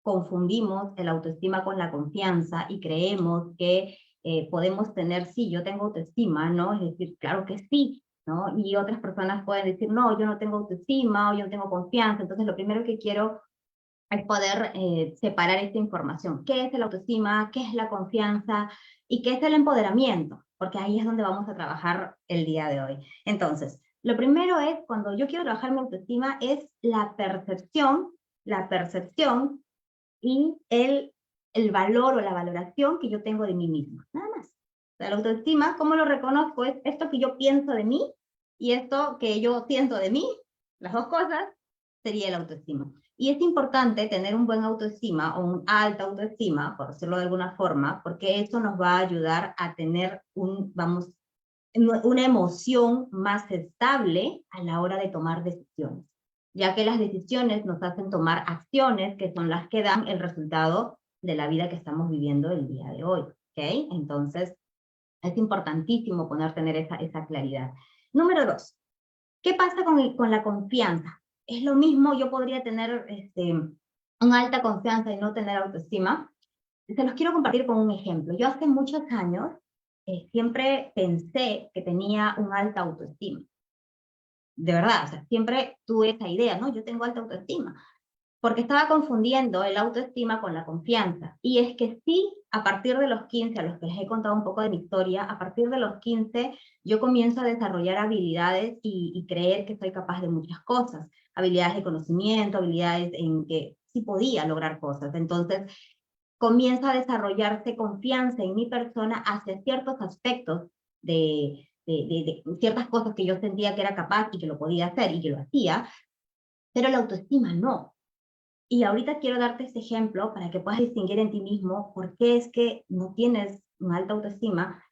confundimos el autoestima con la confianza y creemos que podemos tener, sí, yo tengo autoestima, ¿no? Es decir, claro que sí, ¿no? Y otras personas pueden decir, no, yo no tengo autoestima o yo no tengo confianza. Entonces, lo primero que quiero es poder separar esta información. ¿Qué es el autoestima? ¿Qué es la confianza? ¿Y qué es el empoderamiento? Porque ahí es donde vamos a trabajar el día de hoy. Entonces, lo primero es, cuando yo quiero trabajar mi autoestima, es la percepción y el valor o la valoración que yo tengo de mí mismo. Nada más. O sea, la autoestima, ¿cómo lo reconozco? Es esto que yo pienso de mí y esto que yo siento de mí, las dos cosas, sería el autoestima. Y es importante tener un buen autoestima o un alta autoestima, por decirlo de alguna forma, porque eso nos va a ayudar a tener una emoción más estable a la hora de tomar decisiones, ya que las decisiones nos hacen tomar acciones que son las que dan el resultado de la vida que estamos viviendo el día de hoy. ¿Ok? Entonces, es importantísimo tener esa claridad. Número 2, ¿qué pasa con la confianza? Es lo mismo, yo podría tener una alta confianza y no tener autoestima. Se los quiero compartir con un ejemplo. Yo hace muchos años siempre pensé que tenía un alta autoestima. De verdad, o sea, siempre tuve esa idea, ¿no? Yo tengo alta autoestima. Porque estaba confundiendo el autoestima con la confianza. Y es que sí, a partir de los 15, a los que les he contado un poco de mi historia, a partir de los 15 yo comienzo a desarrollar habilidades y creer que soy capaz de muchas cosas. Habilidades de conocimiento, habilidades en que sí podía lograr cosas. Entonces, comienza a desarrollarse confianza en mi persona hacia ciertos aspectos de ciertas cosas que yo sentía que era capaz y que lo podía hacer y que lo hacía, pero la autoestima no. Y ahorita quiero darte este ejemplo para que puedas distinguir en ti mismo por qué es que no tienes una alta autoestima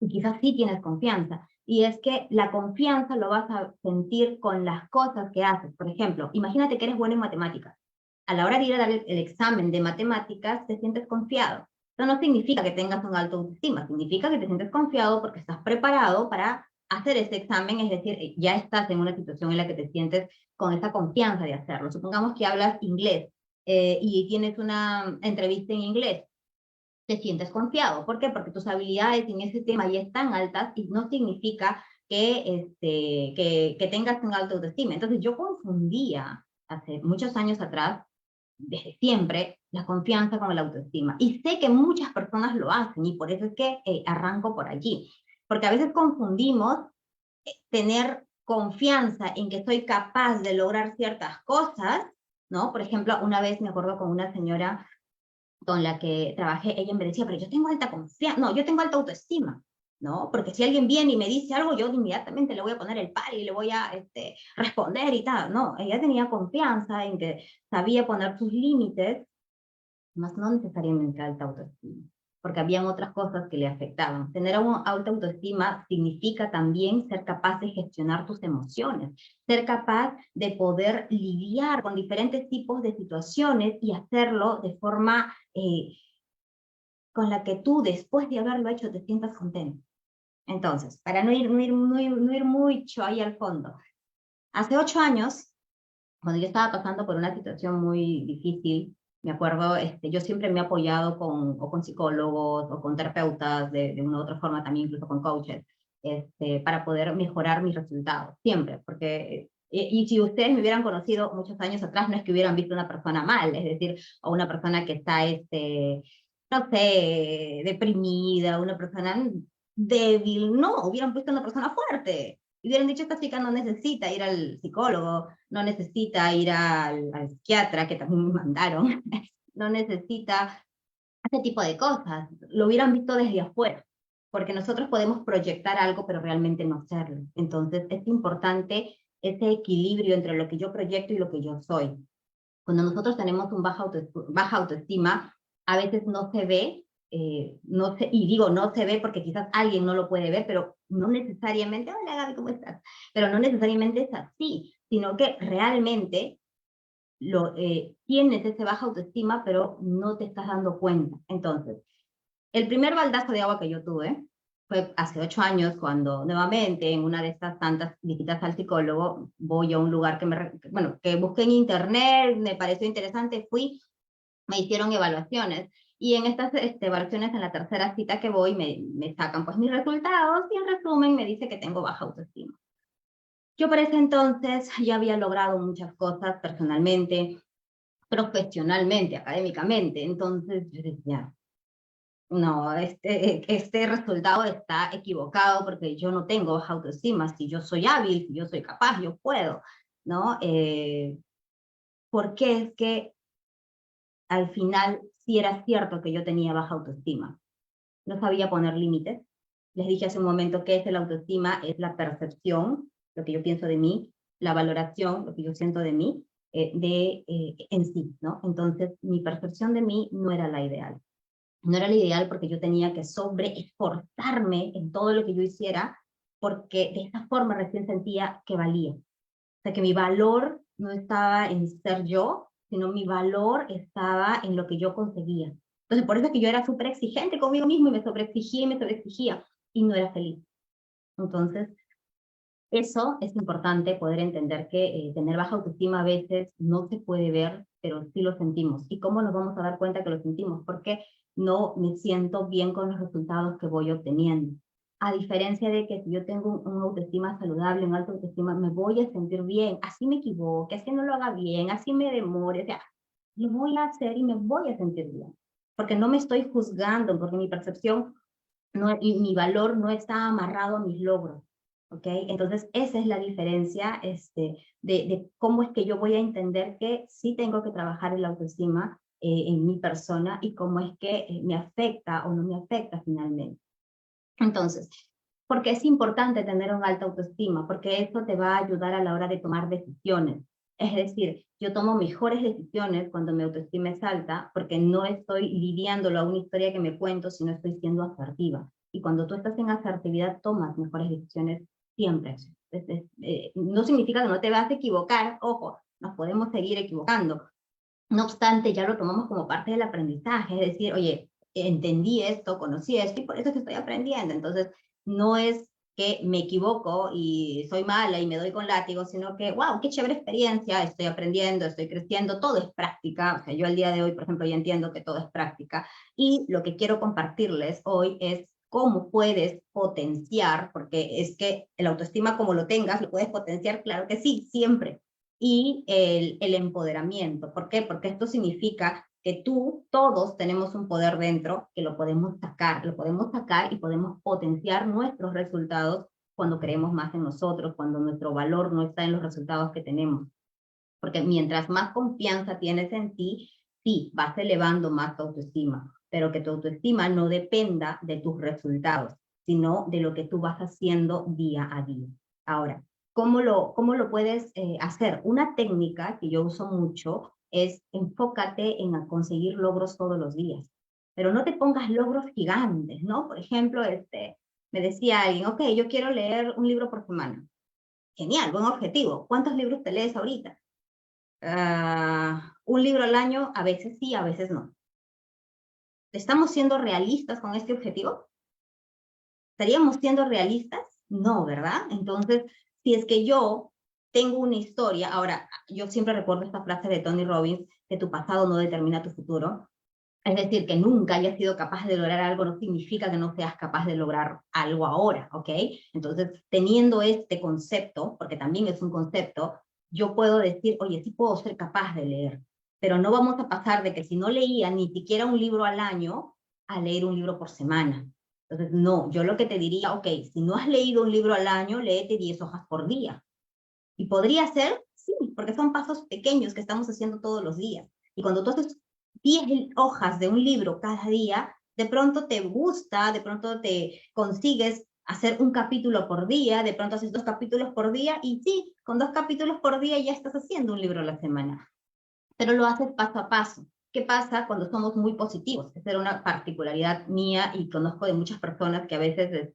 y quizás sí tienes confianza. Y es que la confianza lo vas a sentir con las cosas que haces. Por ejemplo, imagínate que eres bueno en matemáticas. A la hora de ir a dar el examen de matemáticas, te sientes confiado. Eso no significa que tengas una alta autoestima, significa que te sientes confiado porque estás preparado para hacer ese examen, es decir, ya estás en una situación en la que te sientes con esa confianza de hacerlo. Supongamos que hablas inglés y tienes una entrevista en inglés, te sientes confiado. ¿Por qué? Porque tus habilidades en ese tema ya están altas y no significa que tengas un alto autoestima. Entonces yo confundía hace muchos años atrás, desde siempre, la confianza con la autoestima. Y sé que muchas personas lo hacen y por eso es que arranco por allí. Porque a veces confundimos tener confianza en que soy capaz de lograr ciertas cosas, ¿no? Por ejemplo, una vez me acuerdo con una señora con la que trabajé, ella me decía, pero yo tengo alta confianza, no, yo tengo alta autoestima, ¿no? Porque si alguien viene y me dice algo, yo inmediatamente le voy a poner el par y le voy a responder y tal, no, ella tenía confianza en que sabía poner sus límites, más no necesariamente alta autoestima, porque habían otras cosas que le afectaban. Tener una alta autoestima significa también ser capaz de gestionar tus emociones, ser capaz de poder lidiar con diferentes tipos de situaciones y hacerlo de forma con la que tú, después de haberlo hecho, te sientas contento. Entonces, para no ir mucho ahí al fondo, hace 8 años, cuando yo estaba pasando por una situación muy difícil, me acuerdo, yo siempre me he apoyado o con psicólogos o con terapeutas de una u otra forma, también incluso con coaches, para poder mejorar mis resultados, siempre, porque, y si ustedes me hubieran conocido muchos años atrás, no es que hubieran visto una persona mal, es decir, o una persona que está, no sé, deprimida, una persona débil, no, hubieran visto una persona fuerte, y hubieran dicho, esta chica no necesita ir al psicólogo, no necesita ir al psiquiatra, que también me mandaron, no necesita ese tipo de cosas, lo hubieran visto desde afuera, porque nosotros podemos proyectar algo, pero realmente no serlo. Entonces es importante ese equilibrio entre lo que yo proyecto y lo que yo soy. Cuando nosotros tenemos un baja autoestima, a veces no se ve, y digo no se ve porque quizás alguien no lo puede ver, pero no necesariamente, hola Gaby, ¿cómo estás? Pero no necesariamente es así, sino que realmente tienes ese baja autoestima, pero no te estás dando cuenta. Entonces, el primer baldazo de agua que yo tuve fue hace 8 años, cuando nuevamente en una de estas tantas visitas al psicólogo, voy a un lugar que busqué en internet, me pareció interesante, fui, me hicieron evaluaciones. Y en estas evaluaciones, en la tercera cita que voy, me sacan pues mis resultados y en resumen me dice que tengo baja autoestima. Yo para ese entonces ya había logrado muchas cosas personalmente, profesionalmente, académicamente. Entonces yo decía, no, este resultado está equivocado porque yo no tengo baja autoestima. Si yo soy hábil, si yo soy capaz, yo puedo, ¿no? Porque es que al final sí era cierto que yo tenía baja autoestima. No sabía poner límites. Les dije hace un momento que es la autoestima, es la percepción, lo que yo pienso de mí, la valoración, lo que yo siento de mí, en sí, ¿no? Entonces, mi percepción de mí no era la ideal. No era la ideal porque yo tenía que sobreesforzarme en todo lo que yo hiciera, porque de esta forma recién sentía que valía. O sea, que mi valor no estaba en ser yo, sino mi valor estaba en lo que yo conseguía. Entonces, por eso es que yo era súper exigente conmigo mismo y me sobreexigía y no era feliz. Entonces, eso es importante poder entender que tener baja autoestima a veces no se puede ver, pero sí lo sentimos. ¿Y cómo nos vamos a dar cuenta que lo sentimos? Porque no me siento bien con los resultados que voy obteniendo. A diferencia de que si yo tengo una autoestima saludable, una alta autoestima, me voy a sentir bien, así me equivoque, así no lo haga bien, así me demore, o sea, lo voy a hacer y me voy a sentir bien. Porque no me estoy juzgando, porque mi percepción no, y mi valor no está amarrado a mis logros. ¿Ok? Entonces, esa es la diferencia de cómo es que yo voy a entender que sí tengo que trabajar en la autoestima en mi persona y cómo es que me afecta o no me afecta finalmente. Entonces, ¿por qué es importante tener una alta autoestima? Porque eso te va a ayudar a la hora de tomar decisiones. Es decir, yo tomo mejores decisiones cuando mi autoestima es alta porque no estoy lidiándolo a una historia que me cuento, sino estoy siendo asertiva. Y cuando tú estás en asertividad, tomas mejores decisiones siempre. No significa que no te vas a equivocar, ojo, nos podemos seguir equivocando. No obstante, ya lo tomamos como parte del aprendizaje, es decir, oye, entendí esto, conocí esto y por eso es que estoy aprendiendo. Entonces, no es que me equivoco y soy mala y me doy con látigo, sino que, wow, qué chévere experiencia, estoy aprendiendo, estoy creciendo, todo es práctica. O sea, yo al día de hoy, por ejemplo, ya entiendo que todo es práctica. Y lo que quiero compartirles hoy es cómo puedes potenciar, porque es que el autoestima como lo tengas, lo puedes potenciar, claro que sí, siempre, y el empoderamiento. ¿Por qué? Porque esto significa que todos tenemos un poder dentro que lo podemos sacar y podemos potenciar nuestros resultados cuando creemos más en nosotros, cuando nuestro valor no está en los resultados que tenemos. Porque mientras más confianza tienes en ti, sí, vas elevando más tu autoestima, pero que tu autoestima no dependa de tus resultados, sino de lo que tú vas haciendo día a día. Ahora, cómo lo puedes hacer? Una técnica que yo uso mucho es enfócate en conseguir logros todos los días, pero no te pongas logros gigantes, ¿no? Por ejemplo, me decía alguien, ok, yo quiero leer un libro por semana. Genial, buen objetivo. ¿Cuántos libros te lees ahorita? Un libro al año, a veces sí, a veces no. ¿Estamos siendo realistas con este objetivo? ¿Estaríamos siendo realistas? No, ¿verdad? Entonces, si es que yo tengo una historia, ahora, yo siempre recuerdo esta frase de Tony Robbins, que tu pasado no determina tu futuro. Es decir, que nunca hayas sido capaz de lograr algo no significa que no seas capaz de lograr algo ahora, ¿ok? Entonces, teniendo este concepto, porque también es un concepto, yo puedo decir, oye, sí puedo ser capaz de leer, pero no vamos a pasar de que si no leía ni siquiera un libro al año, a leer un libro por semana. Entonces, no, yo lo que te diría, ok, si no has leído un libro al año, léete 10 hojas por día. ¿Y podría ser? Sí, porque son pasos pequeños que estamos haciendo todos los días. Y cuando tú haces 10 hojas de un libro cada día, de pronto te gusta, de pronto te consigues hacer un capítulo por día, de pronto haces 2 capítulos por día, y sí, con 2 capítulos por día ya estás haciendo un libro a la semana. Pero lo haces paso a paso. ¿Qué pasa cuando somos muy positivos? Esa era una particularidad mía y conozco de muchas personas que a veces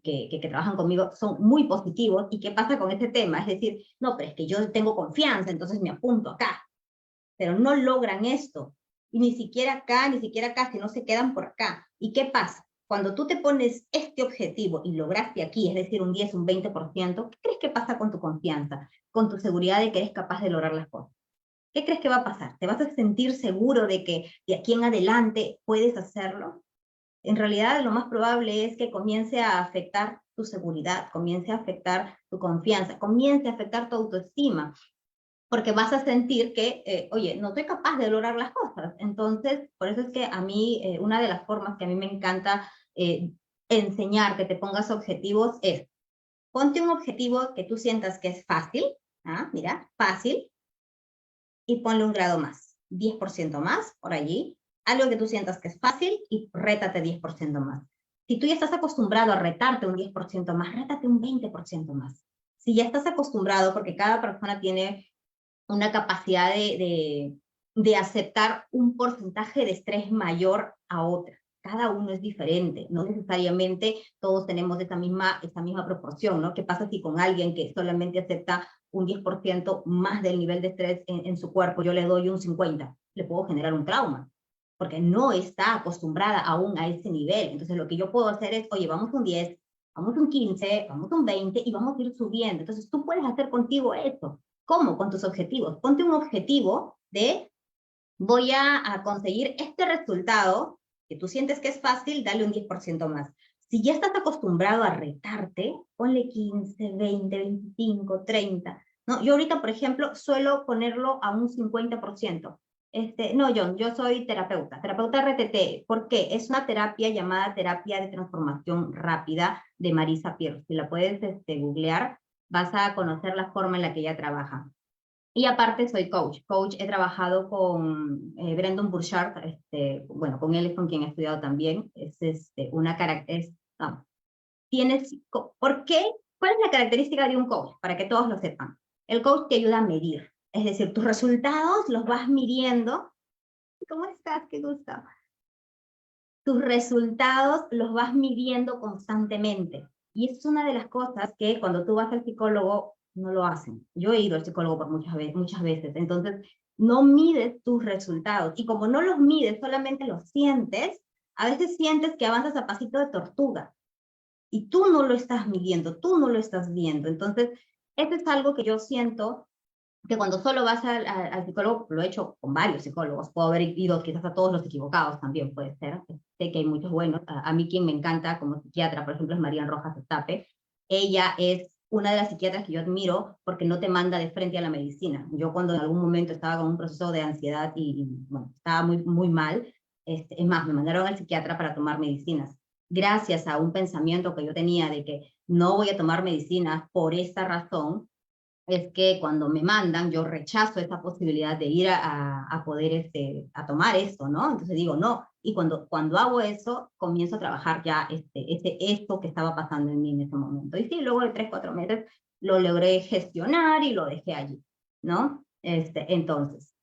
que trabajan conmigo son muy positivos. ¿Y qué pasa con este tema? Es decir, no, pero es que yo tengo confianza, entonces me apunto acá. Pero no logran esto. Y ni siquiera acá, ni siquiera acá, si no se quedan por acá. ¿Y qué pasa? Cuando tú te pones este objetivo y lograste aquí, es decir, un 10, un 20%, ¿qué crees que pasa con tu confianza? Con tu seguridad de que eres capaz de lograr las cosas. ¿qué crees que va a pasar? ¿Te vas a sentir seguro de que de aquí en adelante puedes hacerlo? En realidad lo más probable es que comience a afectar tu seguridad, comience a afectar tu confianza, comience a afectar tu autoestima, porque vas a sentir que, oye, no soy capaz de lograr las cosas. Entonces, por eso es que a mí, una de las formas que a mí me encanta enseñar que te pongas objetivos es, ponte un objetivo que tú sientas que es fácil, mira, fácil, y ponle un grado más, 10% más por allí, algo que tú sientas que es fácil y rétate 10% más. Si tú ya estás acostumbrado a retarte un 10% más, rétate un 20% más. Si ya estás acostumbrado, porque cada persona tiene una capacidad de aceptar un porcentaje de estrés mayor a otra. Cada uno es diferente, no necesariamente todos tenemos esta misma proporción, ¿no? ¿Qué pasa si con alguien que solamente acepta un 10% más del nivel de estrés en su cuerpo, yo le doy un 50%, le puedo generar un trauma, porque no está acostumbrada aún a ese nivel. Entonces lo que yo puedo hacer es, oye, vamos un 10, vamos un 15, vamos un 20 y vamos a ir subiendo. Entonces tú puedes hacer contigo eso. ¿Cómo? Con tus objetivos. Ponte un objetivo de voy a conseguir este resultado que tú sientes que es fácil, dale un 10% más. Si ya estás acostumbrado a retarte, ponle 15, 20, 25, 30. ¿No? Yo ahorita, por ejemplo, suelo ponerlo a un 50%. No, John, yo soy terapeuta RTT. ¿Por qué? Es una terapia llamada terapia de transformación rápida de Marisa Peer. Si la puedes googlear, vas a conocer la forma en la que ella trabaja. Y aparte soy coach. Coach, he trabajado con Brendon Burchard, bueno, con él es con quien he estudiado también. Es una característica. No. ¿Por qué? ¿Cuál es la característica de un coach? Para que todos lo sepan. El coach te ayuda a medir. Es decir, tus resultados los vas midiendo. ¿Cómo estás? Qué gusto. Tus resultados los vas midiendo constantemente. Y es una de las cosas que cuando tú vas al psicólogo no lo hacen. Yo he ido al psicólogo por muchas veces. Entonces, no mides tus resultados. Y como no los mides, solamente los sientes, a veces sientes que avanzas a pasito de tortuga. Y tú no lo estás midiendo, tú no lo estás viendo. Entonces, eso es algo que yo siento que cuando solo vas al psicólogo, lo he hecho con varios psicólogos, puedo haber ido quizás a todos los equivocados también, puede ser, sé que hay muchos buenos, a mí quien me encanta como psiquiatra, por ejemplo, es Marian Rojas Estape. Ella es una de las psiquiatras que yo admiro porque no te manda de frente a la medicina. Yo cuando en algún momento estaba con un proceso de ansiedad y bueno, estaba muy, muy mal, es más, me mandaron al psiquiatra para tomar medicinas. Gracias a un pensamiento que yo tenía de que no voy a tomar medicinas por esta razón, es que cuando me mandan, yo rechazo esa posibilidad de ir a poder a tomar esto, ¿no? Entonces digo, no. Y cuando hago eso, comienzo a trabajar ya esto que estaba pasando en mí en ese momento. Y sí, luego de 3, 4 meses lo logré gestionar y lo dejé allí, ¿no? Entonces,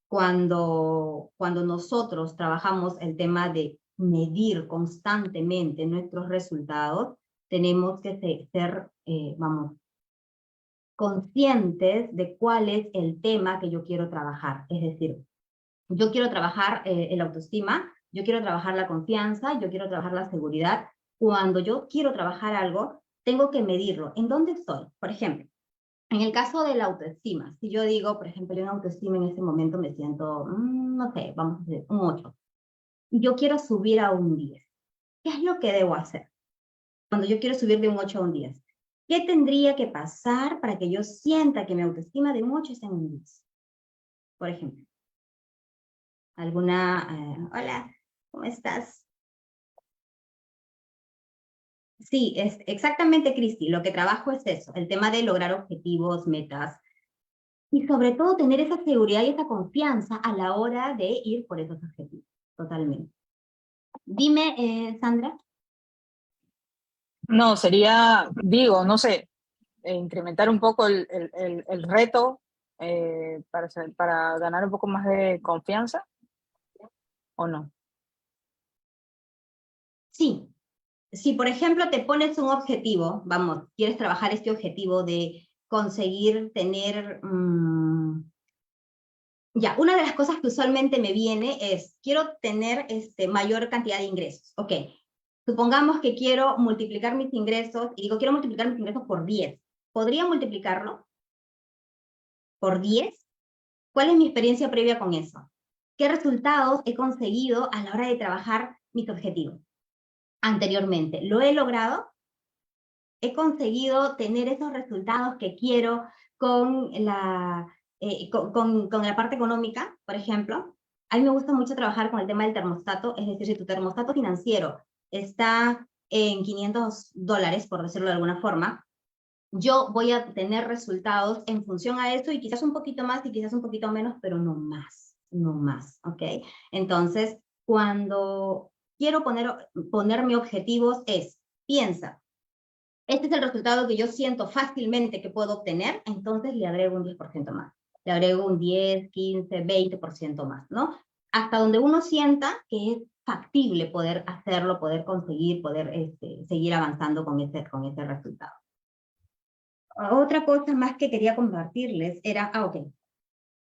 cuando nosotros trabajamos el tema de medir constantemente nuestros resultados, tenemos que ser, vamos, conscientes de cuál es el tema que yo quiero trabajar. Es decir, yo quiero trabajar el autoestima, yo quiero trabajar la confianza, yo quiero trabajar la seguridad. Cuando yo quiero trabajar algo, tengo que medirlo. ¿En dónde estoy? Por ejemplo, en el caso de la autoestima, si yo digo, por ejemplo, yo en autoestima en este momento me siento, no sé, vamos a decir, un 8, y yo quiero subir a un 10. ¿Qué es lo que debo hacer cuando yo quiero subir de un 8 a un 10? ¿Qué tendría que pasar para que yo sienta que mi autoestima de un 8 está en un 10? Por ejemplo, hola, ¿cómo estás? Sí, es exactamente, Cristi, lo que trabajo es eso, el tema de lograr objetivos, metas, y sobre todo tener esa seguridad y esa confianza a la hora de ir por esos objetivos, totalmente. Dime, Sandra. No, sería, digo, no sé, incrementar un poco el reto para ganar un poco más de confianza, ¿o no? Sí, si por ejemplo te pones un objetivo, vamos, quieres trabajar este objetivo de conseguir tener, ya, una de las cosas que usualmente me viene es, quiero tener mayor cantidad de ingresos. Ok, supongamos que quiero multiplicar mis ingresos, y digo, quiero multiplicar mis ingresos por 10. ¿Podría multiplicarlo por 10? ¿Cuál es mi experiencia previa con eso? ¿Qué resultados he conseguido a la hora de trabajar mis objetivos anteriormente? ¿Lo he logrado? ¿He conseguido tener esos resultados que quiero con con la parte económica, por ejemplo? A mí me gusta mucho trabajar con el tema del termostato, es decir, si tu termostato financiero está en $500, por decirlo de alguna forma, yo voy a tener resultados en función a eso y quizás un poquito más y quizás un poquito menos, pero no más, no más, ¿ok? Entonces, cuando quiero ponerme objetivos piensa, este es el resultado que yo siento fácilmente que puedo obtener, entonces le agrego un 10% más. Le agrego un 10, 15, 20% más, ¿no? Hasta donde uno sienta que es factible poder hacerlo, poder conseguir, poder seguir avanzando con ese resultado. Otra cosa más que quería compartirles era, ok,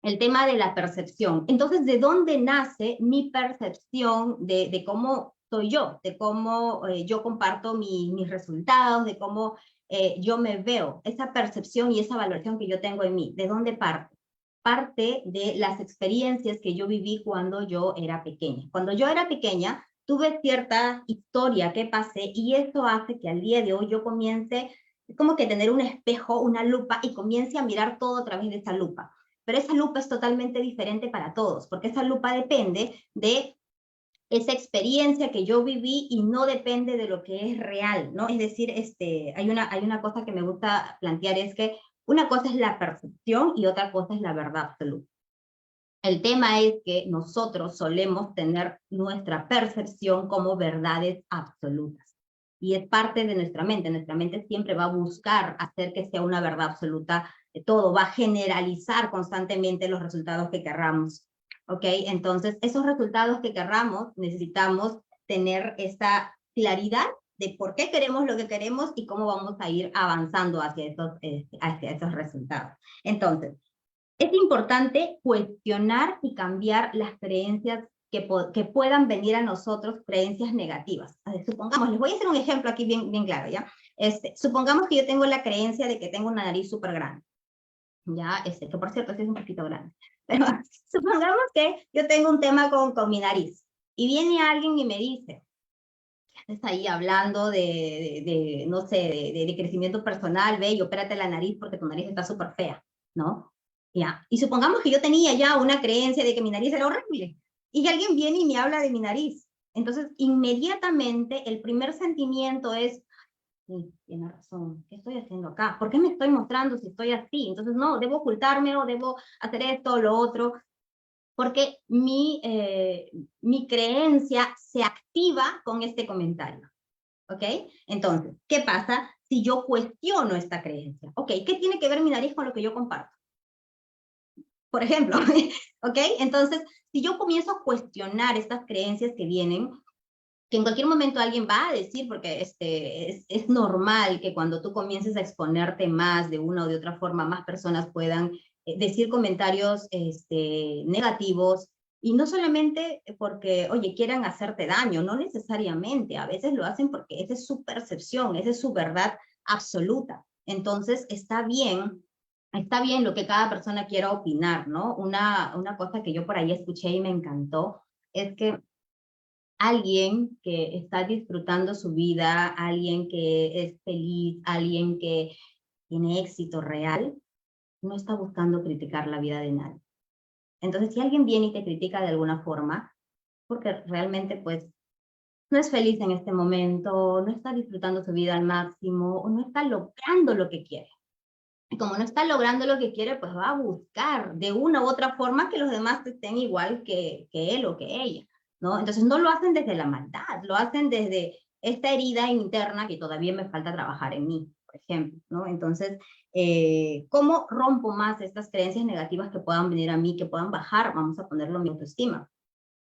el tema de la percepción. Entonces, ¿de dónde nace mi percepción de cómo soy yo, de cómo yo comparto mis resultados, de cómo yo me veo? Esa percepción y esa valoración que yo tengo en mí, ¿de dónde parte? Parte de las experiencias que yo viví cuando yo era pequeña. Cuando yo era pequeña, tuve cierta historia que pasé y eso hace que al día de hoy yo comience, es como que tener un espejo, una lupa y comience a mirar todo a través de esa lupa. Pero esa lupa es totalmente diferente para todos, porque esa lupa depende de esa experiencia que yo viví y no depende de lo que es real, ¿no? Es decir, hay una cosa que me gusta plantear, es que una cosa es la percepción y otra cosa es la verdad absoluta. El tema es que nosotros solemos tener nuestra percepción como verdades absolutas. Y es parte de nuestra mente. Nuestra mente siempre va a buscar hacer que sea una verdad absoluta de todo, va a generalizar constantemente los resultados que querramos. ¿Ok? Entonces, esos resultados que querramos, necesitamos tener esta claridad de por qué queremos lo que queremos y cómo vamos a ir avanzando hacia esos resultados. Entonces, es importante cuestionar y cambiar las creencias que puedan venir a nosotros, creencias negativas. A ver, supongamos, les voy a hacer un ejemplo aquí bien claro, ¿ya? Supongamos que yo tengo la creencia de que tengo una nariz súper grande, ¿ya? Que por cierto, sí es un poquito grande. Pero supongamos que yo tengo un tema con mi nariz y viene alguien y me dice, estás ahí hablando no sé, de crecimiento personal, ve y opérate la nariz porque tu nariz está súper fea, ¿no? Ya. Y supongamos que yo tenía ya una creencia de que mi nariz era horrible y alguien viene y me habla de mi nariz. Entonces, inmediatamente el primer sentimiento es, sí, tiene razón, ¿qué estoy haciendo acá? ¿Por qué me estoy mostrando si estoy así? Entonces, no, debo ocultarme o debo hacer esto o lo otro, porque mi creencia se activa con este comentario. ¿Ok? Entonces, ¿qué pasa si yo cuestiono esta creencia? ¿Ok? ¿Qué tiene que ver mi nariz con lo que yo comparto? Por ejemplo, ¿ok? Entonces, si yo comienzo a cuestionar estas creencias que vienen, que en cualquier momento alguien va a decir, porque es normal que cuando tú comiences a exponerte más de una o de otra forma, más personas puedan decir comentarios negativos, y no solamente porque, oye, quieran hacerte daño, no necesariamente, a veces lo hacen porque esa es su percepción, esa es su verdad absoluta. Entonces, está bien lo que cada persona quiera opinar, ¿no? Una cosa que yo por ahí escuché y me encantó es que alguien que está disfrutando su vida, alguien que es feliz, alguien que tiene éxito real, no está buscando criticar la vida de nadie. Entonces, si alguien viene y te critica de alguna forma, porque realmente pues no es feliz en este momento, no está disfrutando su vida al máximo, o no está logrando lo que quiere. Y como no está logrando lo que quiere, pues va a buscar de una u otra forma que los demás estén igual que él o que ella, ¿no? Entonces no lo hacen desde la maldad, lo hacen desde esta herida interna que todavía me falta trabajar en mí, por ejemplo, ¿no? Entonces, ¿cómo rompo más estas creencias negativas que puedan venir a mí, que puedan bajar, vamos a ponerlo, mi autoestima?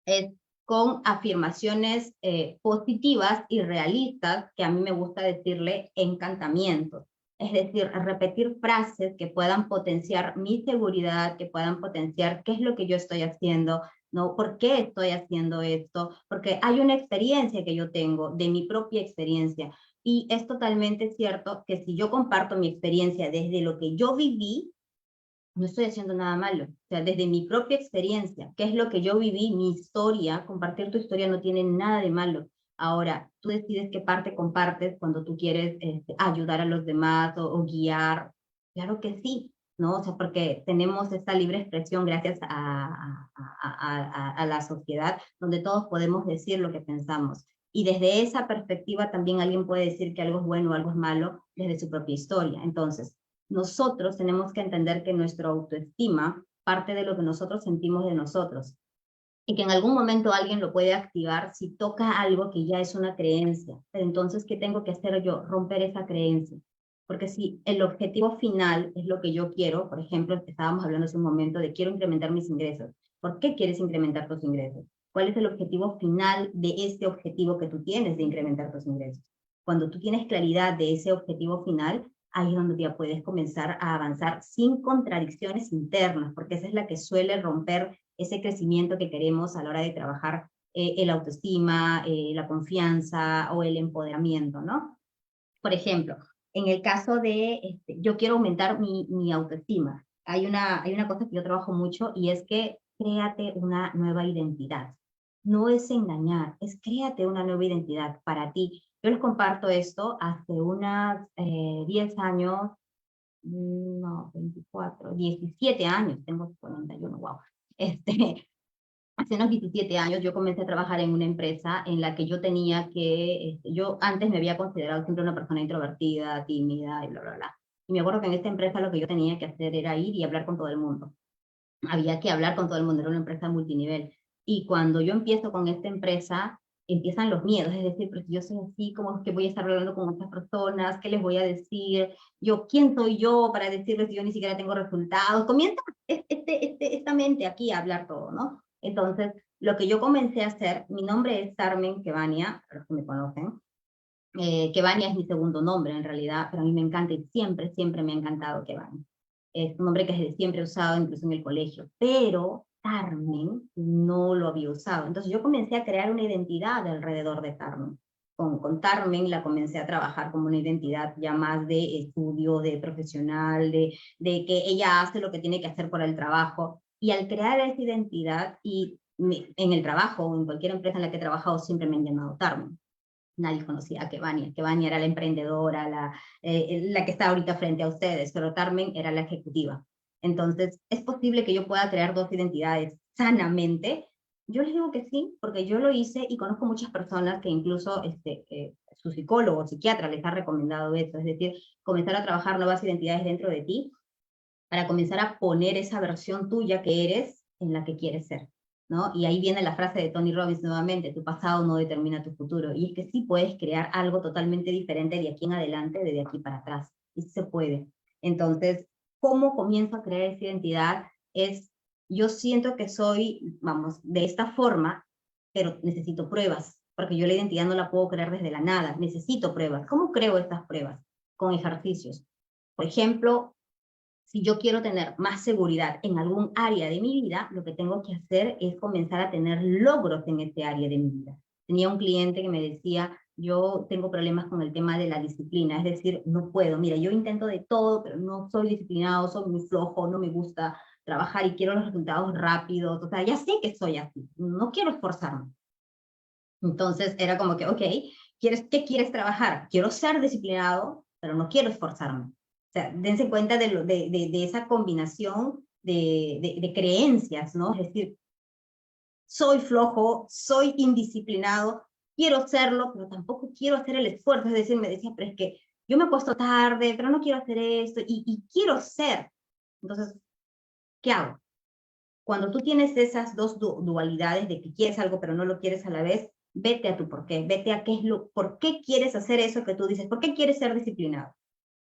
Es con afirmaciones positivas y realistas, que a mí me gusta decirle encantamientos. Es decir, repetir frases que puedan potenciar mi seguridad, que puedan potenciar qué es lo que yo estoy haciendo, ¿no? ¿Por qué estoy haciendo esto? Porque hay una experiencia que yo tengo, de mi propia experiencia. Y es totalmente cierto que si yo comparto mi experiencia desde lo que yo viví, no estoy haciendo nada malo. O sea, desde mi propia experiencia, qué es lo que yo viví, mi historia, compartir tu historia no tiene nada de malo. Ahora, tú decides qué parte compartes cuando tú quieres ayudar a los demás o guiar. Claro que sí, ¿no? O sea, porque tenemos esta libre expresión gracias a la sociedad, donde todos podemos decir lo que pensamos. Y desde esa perspectiva también alguien puede decir que algo es bueno o algo es malo desde su propia historia. Entonces, nosotros tenemos que entender que nuestra autoestima parte de lo que nosotros sentimos de nosotros y que en algún momento alguien lo puede activar si toca algo que ya es una creencia. Pero entonces, ¿qué tengo que hacer yo? Romper esa creencia. Porque si el objetivo final es lo que yo quiero, por ejemplo, estábamos hablando hace un momento de quiero incrementar mis ingresos. ¿Por qué quieres incrementar tus ingresos? ¿Cuál es el objetivo final de este objetivo que tú tienes de incrementar tus ingresos? Cuando tú tienes claridad de ese objetivo final, ahí es donde ya puedes comenzar a avanzar sin contradicciones internas, porque esa es la que suele romper ese crecimiento que queremos a la hora de trabajar el autoestima, la confianza o el empoderamiento, ¿no? Por ejemplo, en el caso de, yo quiero aumentar mi autoestima, hay una cosa que yo trabajo mucho y es que créate una nueva identidad. No es engañar, es créate una nueva identidad para ti. Yo les comparto esto hace unas 10 años, no, 24, 17 años, tengo 41, wow. Hace unos 17 años yo comencé a trabajar en una empresa en la que yo tenía que, yo antes me había considerado siempre una persona introvertida, tímida y bla, bla, bla. Y me acuerdo que en esta empresa lo que yo tenía que hacer era ir y hablar con todo el mundo. Había que hablar con todo el mundo, era una empresa multinivel. Y cuando yo empiezo con esta empresa, empiezan los miedos, es decir, pero si yo soy así, ¿cómo es que voy a estar hablando con otras personas? ¿Qué les voy a decir? Yo, ¿quién soy yo para decirles si yo ni siquiera tengo resultados? Comienza esta mente aquí a hablar todo, ¿no? Entonces, lo que yo comencé a hacer, mi nombre es Carmen Quevania, para los que me conocen. Quevania es mi segundo nombre en realidad, pero a mí me encanta y siempre, siempre me ha encantado Quevania. Es un nombre que desde siempre he usado, incluso en el colegio, pero Carmen no lo había usado. Entonces yo comencé a crear una identidad alrededor de Carmen. Con Carmen la comencé a trabajar como una identidad ya más de estudio, de profesional, de que ella hace lo que tiene que hacer por el trabajo. Y al crear esa identidad, y en el trabajo o en cualquier empresa en la que he trabajado, siempre me han llamado Carmen. Nadie conocía a Kevania. Kevania era la emprendedora, la que está ahorita frente a ustedes, pero Carmen era la ejecutiva. Entonces, ¿es posible que yo pueda crear dos identidades sanamente? Yo les digo que sí, porque yo lo hice y conozco muchas personas que incluso su psicólogo o psiquiatra les ha recomendado eso, es decir, comenzar a trabajar nuevas identidades dentro de ti para comenzar a poner esa versión tuya que eres en la que quieres ser, ¿no? Y ahí viene la frase de Tony Robbins nuevamente, tu pasado no determina tu futuro. Y es que sí puedes crear algo totalmente diferente de aquí en adelante, de aquí para atrás. Y sí se puede. Entonces, ¿cómo comienzo a crear esa identidad? Es, yo siento que soy, vamos, de esta forma, pero necesito pruebas, porque yo la identidad no la puedo crear desde la nada, necesito pruebas. ¿Cómo creo estas pruebas? Con ejercicios. Por ejemplo, si yo quiero tener más seguridad en algún área de mi vida, lo que tengo que hacer es comenzar a tener logros en ese área de mi vida. Tenía un cliente que me decía, yo tengo problemas con el tema de la disciplina, es decir, no puedo, mira, yo intento de todo, pero no soy disciplinado, soy muy flojo, no me gusta trabajar y quiero los resultados rápidos, o sea, ya sé que soy así, no quiero esforzarme. Entonces era como que, ok, ¿qué quieres trabajar? Quiero ser disciplinado, pero no quiero esforzarme. O sea, dense cuenta de esa combinación de creencias, ¿no? Es decir, soy flojo, soy indisciplinado, quiero serlo, pero tampoco quiero hacer el esfuerzo. Es decir, me decía, pero es que yo me acuesto tarde, pero no quiero hacer esto, y quiero ser. Entonces, ¿qué hago? Cuando tú tienes esas dos dualidades de que quieres algo pero no lo quieres a la vez, vete a tu por qué, vete a qué es lo, por qué quieres hacer eso que tú dices, por qué quieres ser disciplinado.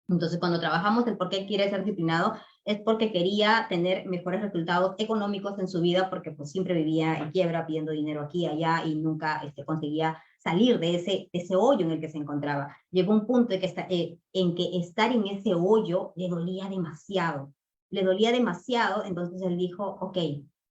Entonces, cuando trabajamos el por qué quiere ser disciplinado, es porque quería tener mejores resultados económicos en su vida, porque pues siempre vivía en quiebra, pidiendo dinero aquí y allá, y nunca conseguía salir de ese hoyo en el que se encontraba. Llegó un punto en que estar en ese hoyo le dolía demasiado. Le dolía demasiado, entonces él dijo, ok,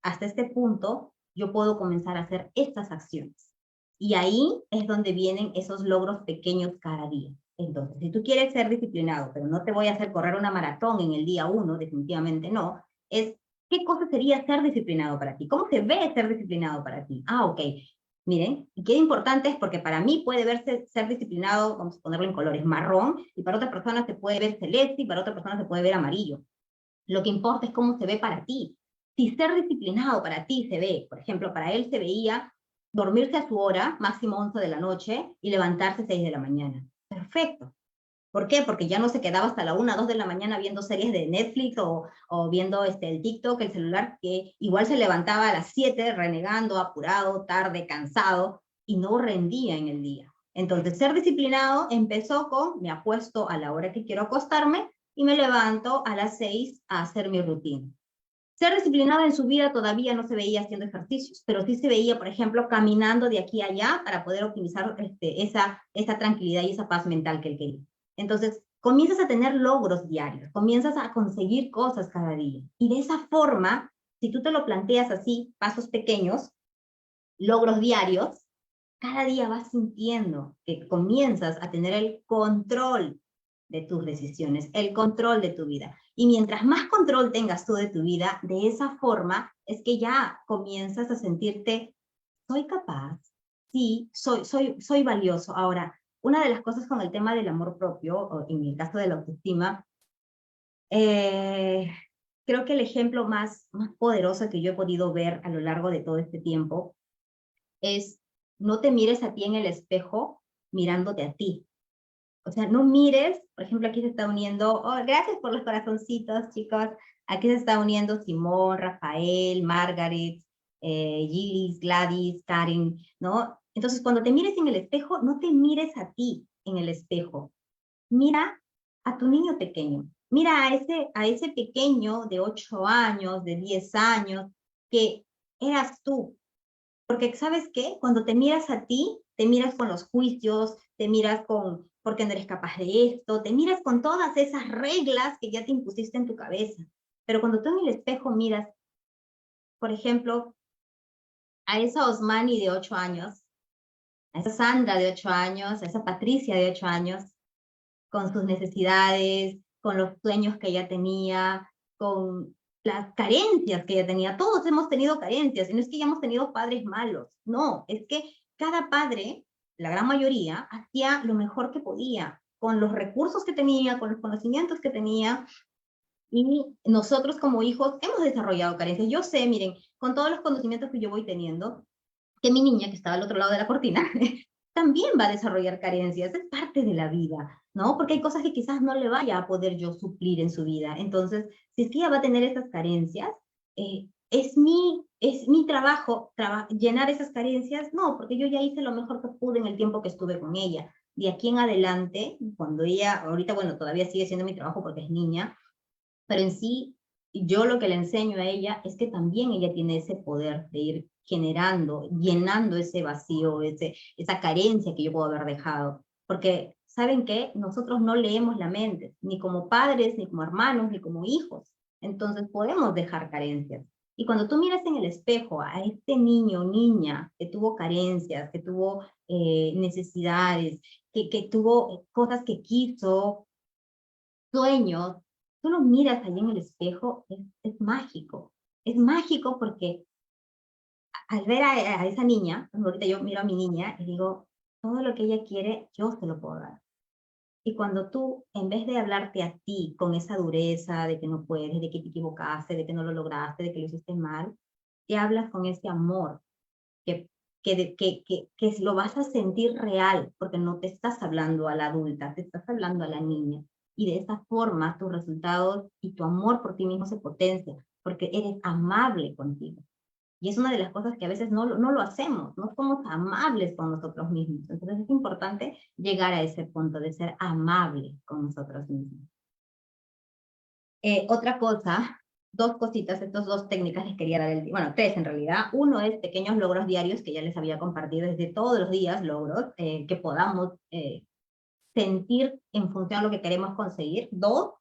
hasta este punto yo puedo comenzar a hacer estas acciones. Y ahí es donde vienen esos logros pequeños cada día. Entonces, si tú quieres ser disciplinado, pero no te voy a hacer correr una maratón en el día 1, definitivamente no, es ¿qué cosa sería ser disciplinado para ti? ¿Cómo se ve ser disciplinado para ti? Ah, ok. Miren, y qué importante es porque para mí puede verse ser disciplinado, vamos a ponerlo en colores, marrón, y para otra persona se puede ver celeste, y para otra persona se puede ver amarillo. Lo que importa es cómo se ve para ti. Si ser disciplinado para ti se ve, por ejemplo, para él se veía dormirse a su hora, máximo 11 de la noche, y levantarse 6 de la mañana. Perfecto. ¿Por qué? Porque ya no se quedaba hasta la 1, 2 de la mañana viendo series de Netflix o viendo el TikTok, el celular, que igual se levantaba a las 7 renegando, apurado, tarde, cansado, y no rendía en el día. Entonces, ser disciplinado empezó con, me acuesto a la hora que quiero acostarme y me levanto a las 6 a hacer mi rutina. Ser disciplinado en su vida todavía no se veía haciendo ejercicios, pero sí se veía, por ejemplo, caminando de aquí a allá para poder optimizar esa tranquilidad y esa paz mental que él quería. Entonces, comienzas a tener logros diarios, comienzas a conseguir cosas cada día. Y de esa forma, si tú te lo planteas así, pasos pequeños, logros diarios, cada día vas sintiendo que comienzas a tener el control de tus decisiones, el control de tu vida. Y mientras más control tengas tú de tu vida, de esa forma es que ya comienzas a sentirte, soy capaz, sí, soy valioso. Ahora, una de las cosas con el tema del amor propio, o en el caso de la autoestima, eh, creo que el ejemplo más poderoso que yo he podido ver a lo largo de todo este tiempo es no te mires a ti en el espejo mirándote a ti. O sea, no mires, por ejemplo, aquí se está uniendo, oh, gracias por los corazoncitos, chicos. Aquí se está uniendo Simón, Rafael, Margaret, Gilles, Gladys, Karen, ¿no? Entonces, cuando te mires en el espejo, no te mires a ti en el espejo. Mira a tu niño pequeño. Mira a ese pequeño de 8 años, de 10 años, que eras tú. Porque, ¿sabes qué? Cuando te miras a ti, te miras con los juicios, te miras con por qué no eres capaz de esto, te miras con todas esas reglas que ya te impusiste en tu cabeza. Pero cuando tú en el espejo miras, por ejemplo, a esa Osmani de 8 años, a esa Sandra de 8 años, a esa Patricia de 8 años, con sus necesidades, con los sueños que ella tenía, con las carencias que ella tenía. Todos hemos tenido carencias, y no es que hayamos tenido padres malos, no, es que cada padre, la gran mayoría, hacía lo mejor que podía, con los recursos que tenía, con los conocimientos que tenía, y nosotros como hijos hemos desarrollado carencias. Yo sé, miren, con todos los conocimientos que yo voy teniendo, que mi niña, que estaba al otro lado de la cortina, también va a desarrollar carencias, es parte de la vida, ¿no? Porque hay cosas que quizás no le vaya a poder yo suplir en su vida. Entonces, si es que ella va a tener esas carencias, es mi trabajo llenar esas carencias, no, porque yo ya hice lo mejor que pude en el tiempo que estuve con ella. De aquí en adelante, cuando ella, ahorita, bueno, todavía sigue siendo mi trabajo porque es niña, pero en sí, yo lo que le enseño a ella es que también ella tiene ese poder de ir generando, llenando ese vacío, esa carencia que yo puedo haber dejado. Porque, ¿saben qué? Nosotros no leemos la mente, ni como padres, ni como hermanos, ni como hijos. Entonces podemos dejar carencias. Y cuando tú miras en el espejo a este niño o niña que tuvo carencias, que tuvo necesidades, que tuvo cosas que quiso, sueños, tú lo miras allí en el espejo, es mágico. Es mágico porque al ver a esa niña, ahorita yo miro a mi niña y digo, todo lo que ella quiere, yo se lo puedo dar. Y cuando tú, en vez de hablarte a ti con esa dureza de que no puedes, de que te equivocaste, de que no lo lograste, de que lo hiciste mal, te hablas con ese amor que, que lo vas a sentir real, porque no te estás hablando a la adulta, te estás hablando a la niña. Y de esa forma tus resultados y tu amor por ti mismo se potencia, porque eres amable contigo. Y es una de las cosas que a veces no lo hacemos, no somos amables con nosotros mismos. Entonces es importante llegar a ese punto de ser amable con nosotros mismos. Otra cosa, dos cositas, estas dos técnicas les quería dar, bueno, tres en realidad. Uno es pequeños logros diarios que ya les había compartido desde todos los días, logros que podamos sentir en función de lo que queremos conseguir. Dos,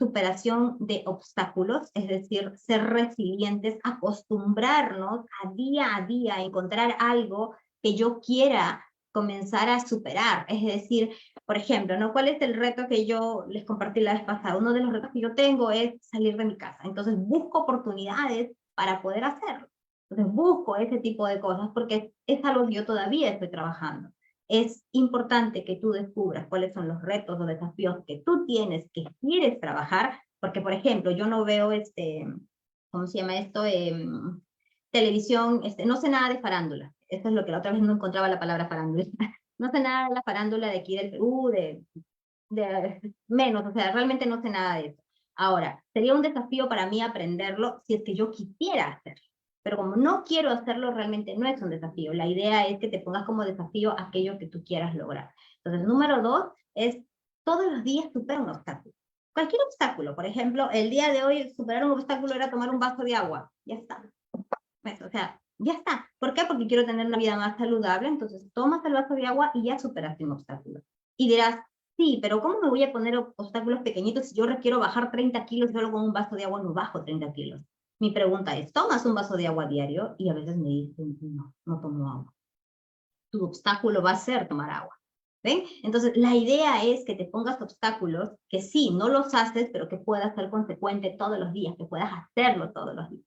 superación de obstáculos, es decir, ser resilientes, acostumbrarnos a día a encontrar algo que yo quiera comenzar a superar. Es decir, por ejemplo, ¿no? ¿Cuál es el reto que yo les compartí la vez pasada? Uno de los retos que yo tengo es salir de mi casa. Entonces busco oportunidades para poder hacerlo. Entonces busco ese tipo de cosas porque es algo que yo todavía estoy trabajando. Es importante que tú descubras cuáles son los retos o desafíos que tú tienes, que quieres trabajar, porque, por ejemplo, yo no veo ¿cómo se llama esto? Televisión, no sé nada de farándula. Esto es lo que la otra vez no encontraba la palabra farándula. No sé nada de la farándula de aquí del Perú, menos, o sea, realmente no sé nada de eso. Ahora, sería un desafío para mí aprenderlo si es que yo quisiera hacerlo. Pero como no quiero hacerlo, realmente no es un desafío. La idea es que te pongas como desafío aquello que tú quieras lograr. Entonces, número 2 es todos los días superar un obstáculo. Cualquier obstáculo, por ejemplo, el día de hoy superar un obstáculo era tomar un vaso de agua. Ya está. Pues, o sea, ya está. ¿Por qué? Porque quiero tener una vida más saludable, entonces tomas el vaso de agua y ya superaste un obstáculo. Y dirás, sí, pero ¿cómo me voy a poner obstáculos pequeñitos si yo requiero bajar 30 kilos y solo con un vaso de agua no bajo 30 kilos? Mi pregunta es, ¿tomas un vaso de agua diario? Y a veces me dicen, no, no tomo agua. Tu obstáculo va a ser tomar agua. ¿Ven? Entonces, la idea es que te pongas obstáculos que sí, no los haces, pero que puedas ser consecuente todos los días, que puedas hacerlo todos los días.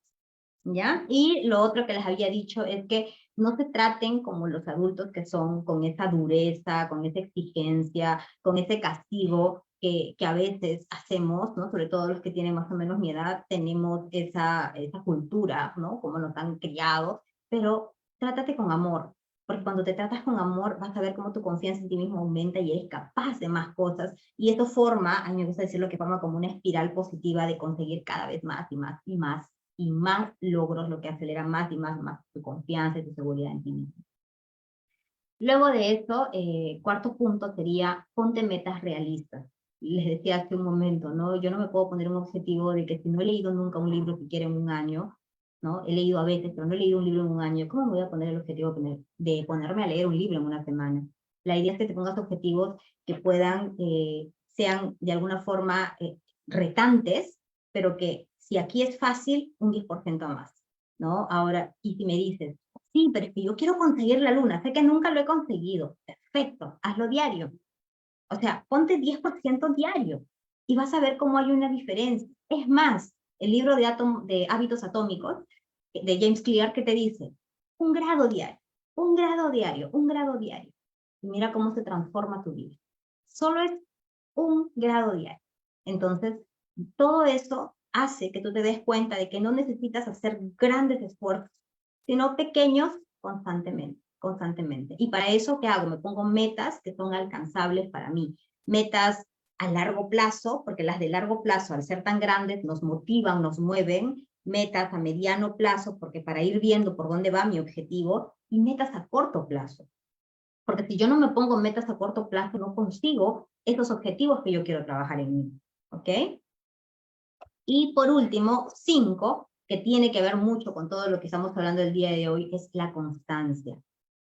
¿Ya? Y lo otro que les había dicho es que no se traten como los adultos que son con esa dureza, con esa exigencia, con ese castigo que a veces hacemos, ¿no? Sobre todo los que tienen más o menos mi edad, tenemos esa cultura, ¿no? Como nos han criado, pero trátate con amor, porque cuando te tratas con amor vas a ver cómo tu confianza en ti mismo aumenta y eres capaz de más cosas, y eso forma, a mí me gusta decirlo, que forma como una espiral positiva de conseguir cada vez más y más y más y más logros, lo que acelera más y más tu confianza y tu seguridad en ti mismo. Luego de eso, cuarto punto sería, ponte metas realistas. Les decía hace un momento, ¿no? Yo no me puedo poner un objetivo de que si no he leído nunca un libro siquiera en un año, ¿no? He leído a veces, pero no he leído un libro en un año. ¿Cómo me voy a poner el objetivo de ponerme a leer un libro en una semana? La idea es que te pongas objetivos que puedan, sean de alguna forma retantes, pero que si aquí es fácil, un 10% más, ¿no? Ahora, y si me dices, sí, pero es que yo quiero conseguir la luna, sé que nunca lo he conseguido. Perfecto, hazlo diario. O sea, ponte 10% diario y vas a ver cómo hay una diferencia. Es más, el libro de hábitos atómicos de James Clear que te dice, un grado diario, un grado diario, un grado diario. Y mira cómo se transforma tu vida. Solo es un grado diario. Entonces, todo eso hace que tú te des cuenta de que no necesitas hacer grandes esfuerzos, sino pequeños constantemente, constantemente. Y para eso, ¿qué hago? Me pongo metas que son alcanzables para mí. Metas a largo plazo, porque las de largo plazo, al ser tan grandes, nos motivan, nos mueven. Metas a mediano plazo, porque para ir viendo por dónde va mi objetivo. Y metas a corto plazo. Porque si yo no me pongo metas a corto plazo, no consigo esos objetivos que yo quiero trabajar en mí. ¿Ok? Y por último, 5, que tiene que ver mucho con todo lo que estamos hablando el día de hoy, es la constancia.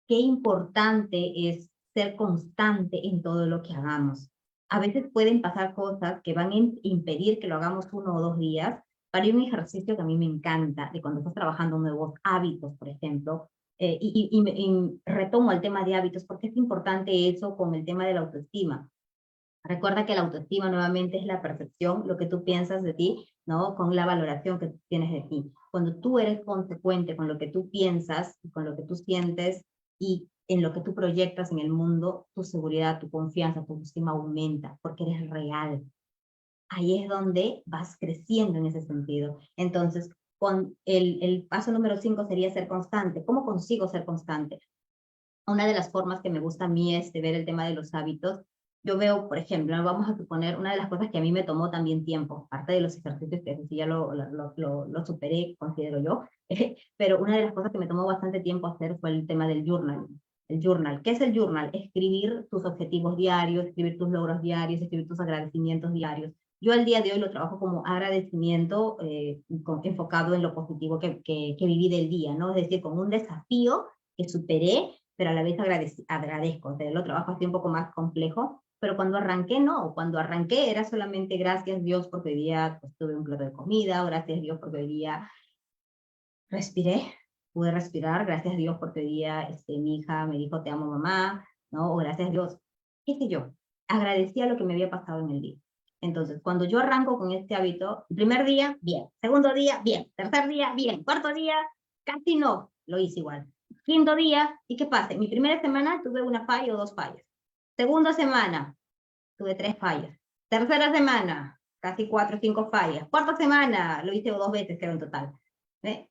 Qué importante es ser constante en todo lo que hagamos. A veces pueden pasar cosas que van a impedir que lo hagamos 1 o 2 días. Para un ejercicio que a mí me encanta, de cuando estás trabajando nuevos hábitos, por ejemplo, y retomo el tema de hábitos, porque es importante eso con el tema de la autoestima. Recuerda que la autoestima nuevamente es la percepción, lo que tú piensas de ti, ¿no? Con la valoración que tú tienes de ti. Cuando tú eres consecuente con lo que tú piensas, con lo que tú sientes y en lo que tú proyectas en el mundo, tu seguridad, tu confianza, tu autoestima aumenta porque eres real. Ahí es donde vas creciendo en ese sentido. Entonces, con el paso número 5 sería ser constante. ¿Cómo consigo ser constante? Una de las formas que me gusta a mí es de ver el tema de los hábitos. Yo veo, por ejemplo, vamos a suponer, una de las cosas que a mí me tomó también tiempo, aparte de los ejercicios que sí ya lo superé, considero yo, pero una de las cosas que me tomó bastante tiempo hacer fue el tema del journal. El journal. ¿Qué es el journal? Escribir tus objetivos diarios, escribir tus logros diarios, escribir tus agradecimientos diarios. Yo al día de hoy lo trabajo como agradecimiento enfocado en lo positivo que viví del día, ¿no? Es decir, como un desafío que superé, pero a la vez agradezco. O sea, lo trabajo así un poco más complejo, pero cuando arranqué, no. Cuando arranqué era solamente gracias Dios porque hoy día pues, tuve un plato de comida, o gracias Dios porque hoy día respiré, pude respirar, gracias a Dios, porque hoy día mi hija me dijo, te amo mamá, ¿no? O gracias a Dios, qué sé yo, agradecía lo que me había pasado en el día. Entonces, cuando yo arranco con este hábito, el primer día, bien, segundo día, bien, tercer día, bien, cuarto día, casi no, lo hice igual. Quinto día, ¿y qué pasa? En mi primera semana tuve una falla o dos fallas. Segunda semana, tuve tres fallas. Tercera semana, casi cuatro o cinco fallas. Cuarta semana, lo hice dos veces, creo en total.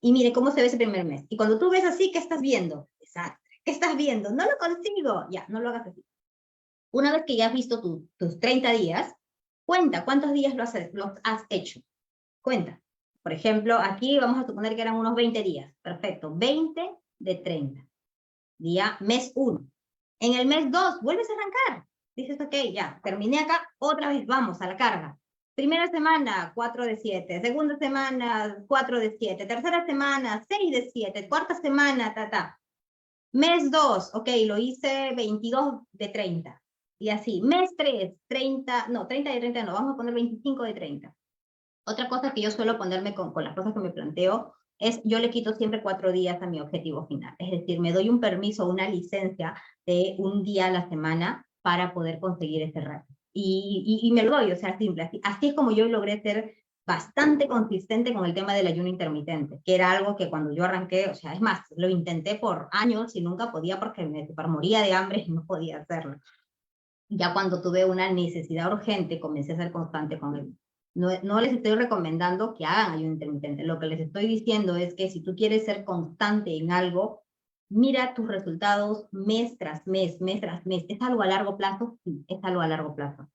Y mire cómo se ve ese primer mes. Y cuando tú ves así, ¿qué estás viendo? Desastre. ¿Qué estás viendo? No lo consigo. Ya, no lo hagas así. Una vez que ya has visto tus 30 días, cuenta cuántos días los has hecho. Cuenta. Por ejemplo, aquí vamos a suponer que eran unos 20 días. Perfecto. 20 de 30. Día, mes 1. En el mes 2, vuelves a arrancar. Dices, ok, ya, terminé acá, otra vez vamos a la carga. Primera semana, 4 de 7. Segunda semana, 4 de 7. Tercera semana, 6 de 7. Cuarta semana, Mes 2, ok, lo hice 22 de 30. Y así. Mes 3, 30, no, 30 de 30 no, vamos a poner 25 de 30. Otra cosa que yo suelo ponerme con las cosas que me planteo es, yo le quito siempre 4 días a mi objetivo final. Es decir, me doy un permiso, una licencia de un día a la semana para poder conseguir ese reto. Y me lo doy, o sea, simple. Así es como yo logré ser bastante consistente con el tema del ayuno intermitente, que era algo que cuando yo arranqué, o sea, es más, lo intenté por años y nunca podía porque me moría de hambre y no podía hacerlo. Ya cuando tuve una necesidad urgente, comencé a ser constante con él. No, no les estoy recomendando que hagan ayuno intermitente. Lo que les estoy diciendo es que si tú quieres ser constante en algo, mira tus resultados mes tras mes, mes tras mes. ¿Es algo a largo plazo? Sí, es algo a largo plazo.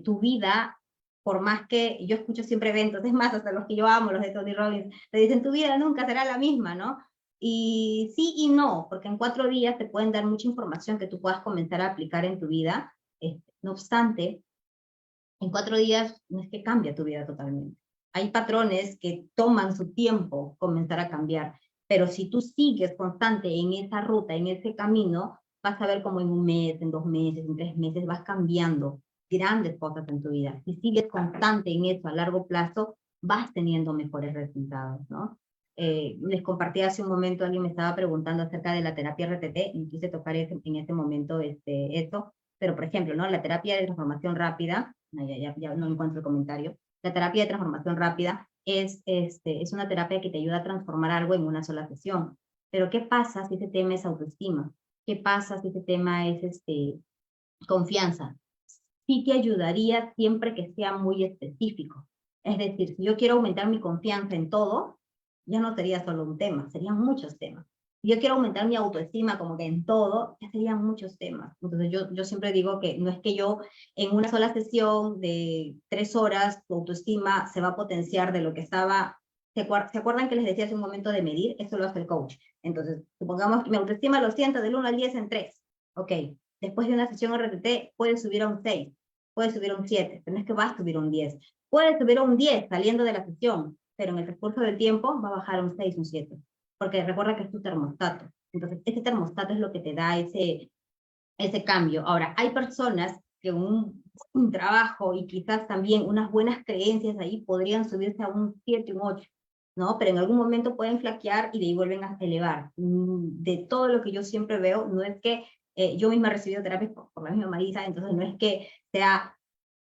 Tu vida, por más que yo escucho siempre eventos, es más, hasta los que yo amo, los de Tony Robbins, te dicen tu vida nunca será la misma, ¿no? Y sí y no, porque en 4 días te pueden dar mucha información que tú puedas comenzar a aplicar en tu vida. No obstante, en 4 días no es que cambia tu vida totalmente. Hay patrones que toman su tiempo comenzar a cambiar, pero si tú sigues constante en esa ruta, en ese camino, vas a ver cómo en un mes, en 2 meses, en 3 meses vas cambiando grandes cosas en tu vida. Si sigues constante en eso a largo plazo, vas teniendo mejores resultados, ¿no? Les compartí hace un momento, alguien me estaba preguntando acerca de la terapia RTT, y quise tocar en ese momento eso, pero por ejemplo, ¿no? La terapia de transformación rápida, no, ya no encuentro el comentario, la terapia de transformación rápida es una terapia que te ayuda a transformar algo en una sola sesión. Pero ¿qué pasa si ese tema es autoestima? ¿Qué pasa si ese tema es confianza? Sí te ayudaría siempre que sea muy específico. Es decir, si yo quiero aumentar mi confianza en todo, ya no sería solo un tema, serían muchos temas. Si yo quiero aumentar mi autoestima como que en todo, ya serían muchos temas. Entonces yo siempre digo que no es que yo en una sola sesión de 3 horas tu autoestima se va a potenciar de lo que estaba. ¿Se acuerdan que les decía hace un momento de medir? Eso lo hace el coach. Entonces, supongamos que mi autoestima lo siento del 1 al 10 en 3. Ok, después de una sesión RTT puede subir a un 6, puede subir a un 7, pero no es que va a subir a un 10. Puede subir a un 10 saliendo de la sesión, pero en el transcurso del tiempo va a bajar a un 6, un 7, porque recuerda que es tu termostato. Entonces, ese termostato es lo que te da ese cambio. Ahora, hay personas que un trabajo y quizás también unas buenas creencias ahí podrían subirse a un 7, un 8, ¿no? Pero en algún momento pueden flaquear y de ahí vuelven a elevar. De todo lo que yo siempre veo, no es que yo misma he recibido terapias por la misma Marisa, entonces no es que sea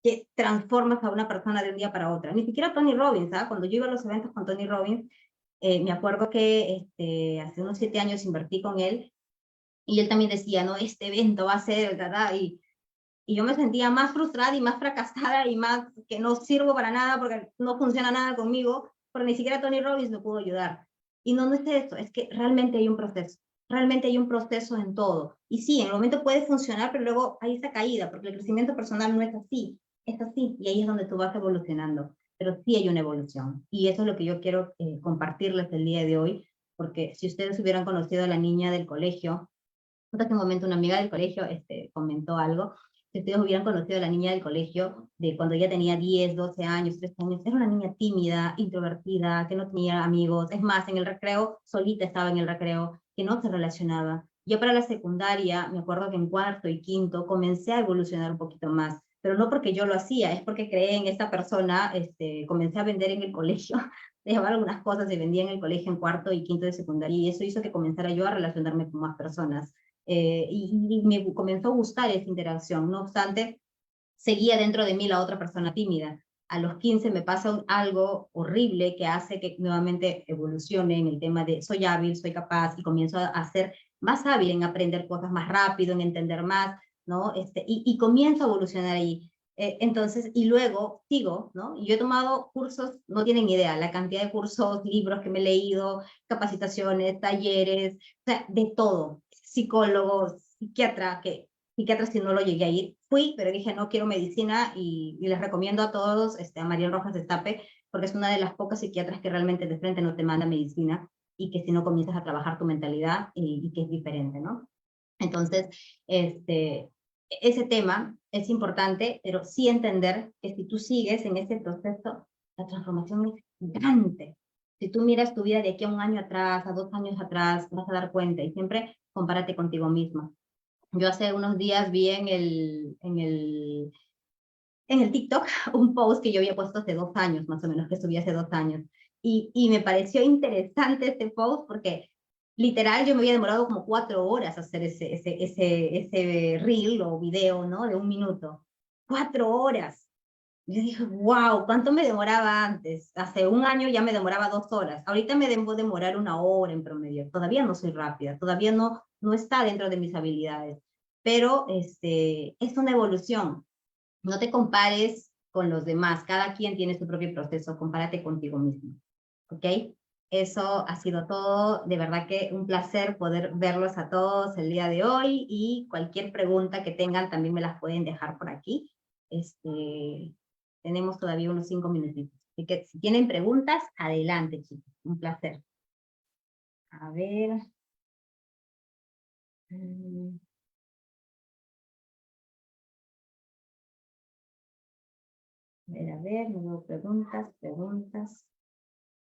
que transformas a una persona de un día para otra. Ni siquiera Tony Robbins, ¿sabes? Cuando yo iba a los eventos con Tony Robbins, me acuerdo que hace unos 7 años invertí con él y él también decía, no, este evento va a ser, ¿verdad? Y yo me sentía más frustrada y más fracasada y más que no sirvo para nada porque no funciona nada conmigo, porque ni siquiera Tony Robbins me pudo ayudar. Y no, no es eso, es que realmente hay un proceso. Realmente hay un proceso en todo. Y sí, en el momento puede funcionar, pero luego hay esa caída, porque el crecimiento personal no es así, y ahí es donde tú vas evolucionando. Pero sí hay una evolución. Y eso es lo que yo quiero compartirles el día de hoy, porque si ustedes hubieran conocido a la niña del colegio, hace un momento una amiga del colegio comentó algo, si ustedes hubieran conocido a la niña del colegio de cuando ella tenía 10, 12 años, 13 años, era una niña tímida, introvertida, que no tenía amigos, es más, en el recreo, solita estaba en el recreo, que no se relacionaba. Yo para la secundaria, me acuerdo que en cuarto y quinto comencé a evolucionar un poquito más, pero no porque yo lo hacía, es porque creé en esta persona, comencé a vender en el colegio de llevar algunas cosas, se vendía en el colegio en cuarto y quinto de secundaria, y eso hizo que comenzara yo a relacionarme con más personas. Y me comenzó a gustar esa interacción. No obstante, seguía dentro de mí la otra persona tímida. A los 15 me pasa algo horrible que hace que nuevamente evolucione en el tema de soy hábil, soy capaz, y comienzo a ser más hábil en aprender cosas más rápido, en entender más, ¿no? Y comienzo a evolucionar ahí. Entonces, y luego sigo, ¿no? Y yo he tomado cursos, no tienen idea, la cantidad de cursos, libros que me he leído, capacitaciones, talleres, o sea, de todo, psicólogos, psiquiatra, que psiquiatra si no lo llegué a ir. Fui, pero dije, no quiero medicina y les recomiendo a todos a Mariel Rojas Destape, porque es una de las pocas psiquiatras que realmente de frente no te manda medicina y que si no comienzas a trabajar tu mentalidad y que es diferente, ¿no? Entonces, ese tema es importante, pero sí entender que si tú sigues en ese proceso, la transformación es gigante. Si tú miras tu vida de aquí a un año atrás, a 2 años atrás, vas a dar cuenta y siempre compárate contigo misma. Yo hace unos días vi en el TikTok un post que yo había puesto hace 2 años, más o menos, que subí hace 2 años. Y me pareció interesante este post porque literal yo me había demorado como 4 horas hacer ese reel o video, ¿no? De 1 minuto. 4 horas. Yo dije, wow, ¿cuánto me demoraba antes? Hace un año ya me demoraba 2 horas. Ahorita me debo demorar 1 hora en promedio. Todavía no soy rápida, todavía no está dentro de mis habilidades. Pero es una evolución. No te compares con los demás. Cada quien tiene su propio proceso. Compárate contigo mismo. ¿Ok? Eso ha sido todo. De verdad que un placer poder verlos a todos el día de hoy y cualquier pregunta que tengan también me las pueden dejar por aquí. Tenemos todavía unos 5 minutitos. Así que si tienen preguntas, adelante, chicos. Un placer. A ver. A ver, me veo preguntas.